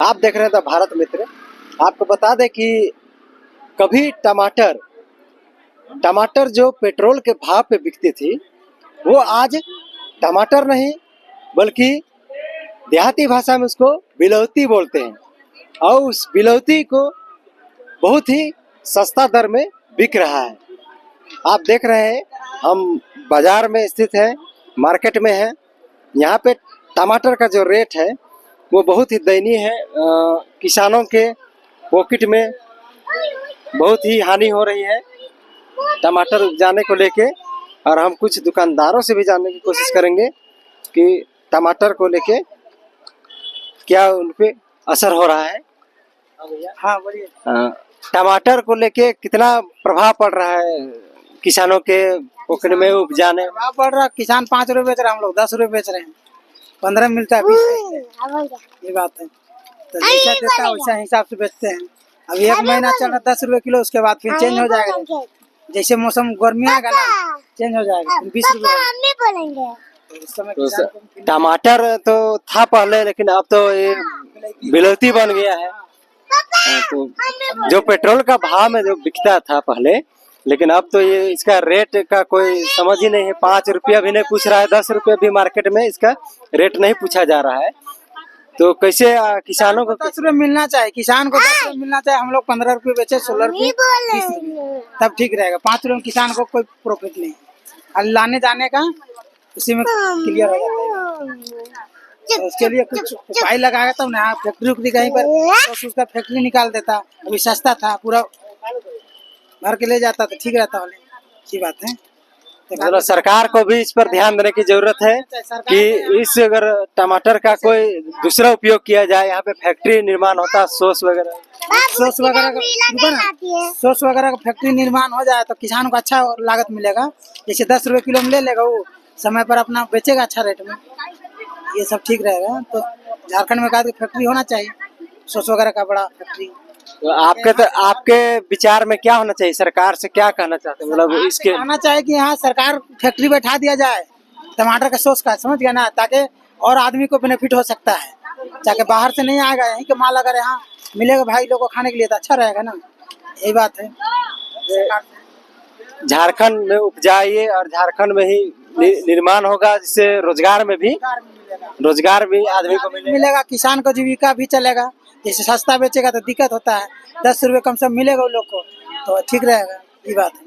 आप देख रहे हैं द भारत मित्र। आपको बता दें कि कभी टमाटर जो पेट्रोल के भाव पे बिकती थी, वो आज टमाटर नहीं बल्कि देहाती भाषा में उसको बिलौती बोलते हैं, और उस बिलौती को बहुत ही सस्ता दर में बिक रहा है। आप देख रहे हैं हम बाजार में स्थित है, मार्केट में है। यहाँ पे टमाटर का जो रेट है वो बहुत ही दयनीय है। किसानों के पॉकेट में बहुत ही हानि हो रही है टमाटर उपजाने को लेके, और हम कुछ दुकानदारों से भी जानने की कोशिश करेंगे कि टमाटर को लेके क्या उन पे असर हो रहा है। हाँ बोलिए। टमाटर को लेके कितना प्रभाव पड़ रहा है किसानों के पॉकेट में उपजाने? प्रभाव पड़ रहा, किसान 5 रुपए बेच रहा है, हम लोग 10 रुपए बेच रहे हैं, 15 मिलता है, 20 ये बात है। तो जैसा देता है वैसा हिसाब से बेचते हैं। अब 1 महीना चल रहा 10 रुपए किलो, उसके बाद फिर चेंज हो जाएगा। जैसे मौसम गर्मी आएगा ना, चेंज हो जाएगा, 20 रुपए। इस समय तो टमाटर तो था पहले, लेकिन अब तो ये बिलौती बन गया है। तो जो पेट्रोल का भाव में जो बिकता था पहले, लेकिन अब तो ये इसका रेट का कोई समझ ही नहीं है। 5 रुपया भी नहीं पूछ रहा है, 10 रुपया भी मार्केट में इसका रेट नहीं पूछा जा रहा है। तो कैसे किसानों को 10 रुपए मिलना चाहिए, किसान को 10 रुपए मिलना चाहिए। हम लोग 15 रुपए बेचे, 16 रुपए, 20 रुपए, तब ठीक रहेगा। 5 रुपए किसान को कोई प्रॉफिट नहीं, और लाने जाने का उसी में क्लियर हो जाता है। तो उसके लिए कुछ उपाय लगाएगा तब ना। फैक्ट्री उक्ट्री कहीं पर तो उसका फैक्ट्री निकाल देता, अभी सस्ता था, पूरा भर के ले जाता तो ठीक रहता वाले। अच्छी बात है। मतलब सरकार को भी इस पर ध्यान देने की जरूरत है कि इस अगर टमाटर का कोई दूसरा उपयोग किया जाए। यहाँ पे फैक्ट्री निर्माण होता है, सॉस वगैरह का फैक्ट्री निर्माण हो जाए तो किसान को अच्छा लागत मिलेगा। जैसे 10 रुपए किलो में ले लेगा, वो समय पर अपना बेचेगा अच्छा रेट में, ये सब ठीक रहेगा। तो झारखंड में कहा फैक्ट्री होना चाहिए, सॉस वगैरह का बड़ा फैक्ट्री। तो आपके विचार में क्या होना चाहिए? सरकार से क्या कहना चाहते हैं? मतलब इसके कहना चाहिए कि यहाँ सरकार फैक्ट्री बैठा दिया जाए टमाटर का सॉस का, समझ गया ना, ताकि और आदमी को बेनिफिट हो सकता है। ताकि बाहर से नहीं आएगा, यहीं के माल अगर यहाँ मिलेगा भाई लोगों को खाने के लिए तो अच्छा रहेगा ना, यही बात है। झारखंड में उपजाइए और झारखंड में ही निर्माण होगा, जिससे रोजगार भी आदमी को मिलेगा, किसान को जीविका भी चलेगा। जैसे सस्ता बेचेगा तो दिक्कत होता है, 10 रुपए कम से कम मिलेगा उन लोग को, तो ठीक रहेगा, ये बात है।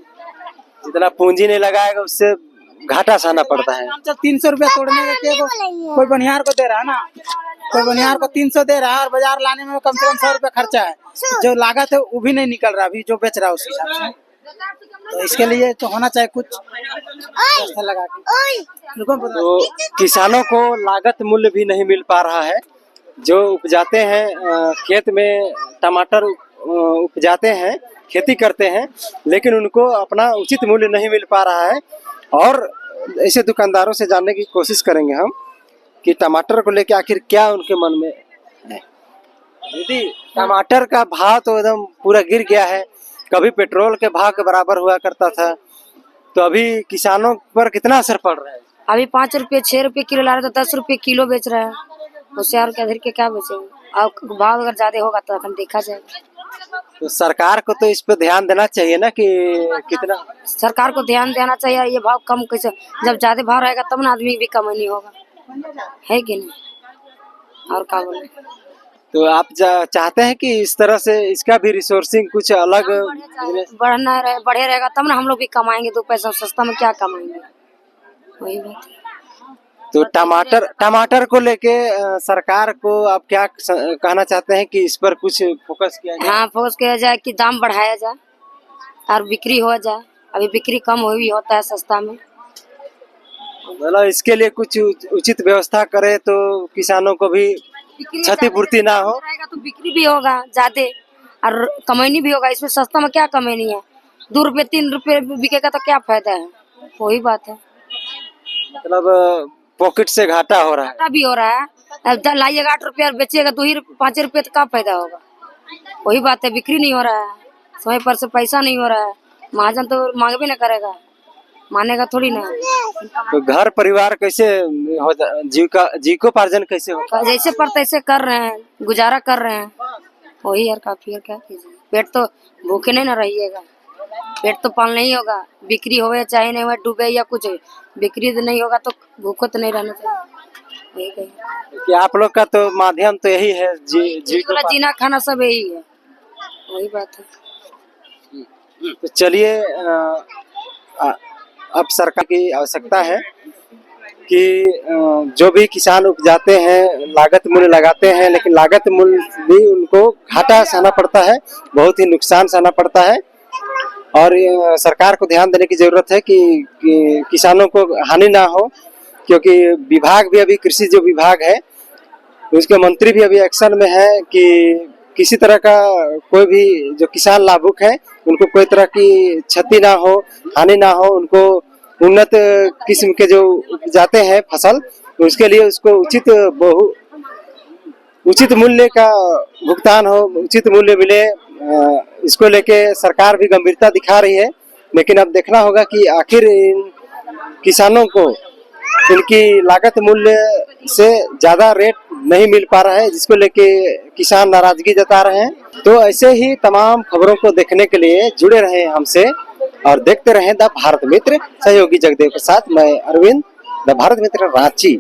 जितना पूंजी नहीं लगाएगा उससे घाटा सहना पड़ता है। 300 रुपया तोड़ने के कोई बनिहार को दे रहा है ना, कोई बनिहार को 300 दे रहा है, और बाजार लाने में कम से कम 100 रुपया खर्चा है। जो लागत है वो भी नहीं निकल रहा अभी, जो बेच रहा है उस हिसाब से। तो इसके लिए तो होना चाहिए कुछ लगा के। तो किसानों को लागत मूल्य भी नहीं मिल पा रहा है। जो उपजाते हैं खेत में टमाटर उपजाते हैं, खेती करते हैं, लेकिन उनको अपना उचित मूल्य नहीं मिल पा रहा है। और ऐसे दुकानदारों से जानने की कोशिश करेंगे हम कि टमाटर को लेकर आखिर क्या उनके मन में है। दीदी, टमाटर का भाव तो एकदम पूरा गिर गया है। कभी पेट्रोल के भाव के बराबर हुआ करता था, तो अभी किसानों पर कितना असर पड़ रहा है? अभी 5 रुपए 6 रुपए किलो ला रहे तो 10 रुपए किलो बेच रहा है। होशियार के अधिक के क्या बेचेंगे? और भाव अगर ज्यादा होगा तो अपन देखा जाएगा। तो सरकार को तो इस पे ध्यान देना चाहिए ना कि कितना। सरकार को ध्यान देना चाहिए, ये भाव कम कैसे, जब ज्यादा भाव रहेगा तब ना आदमी भी कमानी होगा, है कि नहीं? और क्या बोले? तो आप चाहते हैं कि इस तरह से इसका भी रिसोर्सिंग कुछ अलग बढ़े रहेगा तब ना हम लोग भी कमाएंगे। 2 पैसा सस्ता में क्या कमाएंगे, वही बात है। तो टमाटर को लेके सरकार को आप क्या कहना चाहते हैं कि इस पर कुछ फोकस किया जाए? हाँ, फोकस किया जाए कि दाम बढ़ाया जाए और बिक्री हो जाए। अभी बिक्री कम हुई होता है सस्ता में। मतलब इसके लिए कुछ उचित व्यवस्था करे तो किसानों को भी क्षतिपूर्ति ना हो, तो बिक्री भी होगा ज्यादा और कमाई भी होगा। इसमें सस्ता में क्या कमाई है? 2 रुपए 3 रुपए बिकेगा तो क्या फायदा है? वही बात है। मतलब पॉकेट से घाटा हो रहा है। घाटा भी हो रहा है। अब लाइएगा 8 रुपया और बेचिएगा 5 रुपये तो क्या फायदा होगा? वही बात है, बिक्री नहीं हो रहा है, समय पर से पैसा नहीं हो रहा है। महाजन तो मांग भी न करेगा, मानेगा थोड़ी ना। तो घर परिवार कैसे जीविकोपार्जन कैसे होता जैसे पर तैसे कर रहे हैं, गुजारा कर रहे हैं, वही यार काफी है। क्या कीजिए, पेट तो भूखे नहीं ना रहिएगा, पेट तो पालना ही होगा। बिक्री होवे चाहे नहीं हुए, डूबे या कुछ, बिक्री तो नहीं होगा तो भूखो तो नहीं रहना चाहिए। यही कही कि आप लोग का तो माध्यम तो यही है वाला जीना खाना सब यही है, वही बात है। तो चलिए अब सरकार की आवश्यकता है कि जो भी किसान उपजाते हैं लागत मूल्य लगाते हैं, लेकिन लागत मूल्य भी उनको घाटा सहना पड़ता है, बहुत ही नुकसान सहना पड़ता है। और सरकार को ध्यान देने की जरूरत है कि किसानों को हानि ना हो, क्योंकि विभाग भी अभी कृषि जो विभाग है उसके मंत्री भी अभी एक्शन में है कि किसी तरह का कोई भी जो किसान लाभुक है उनको कोई तरह की क्षति ना हो, हानि ना हो। उनको उन्नत किस्म के जो उपजाते हैं फसल, उसके लिए उसको उचित मूल्य का भुगतान हो, उचित मूल्य मिले। इसको लेके सरकार भी गंभीरता दिखा रही है, लेकिन अब देखना होगा कि आखिर इन किसानों को इनकी लागत मूल्य से ज्यादा रेट नहीं मिल पा रहा है, जिसको लेके किसान नाराजगी जता रहे हैं। तो ऐसे ही तमाम खबरों को देखने के लिए जुड़े रहे हमसे और देखते रहें द भारत मित्र। सहयोगी जगदेव के साथ मैं अरविंद, द भारत मित्र, रांची।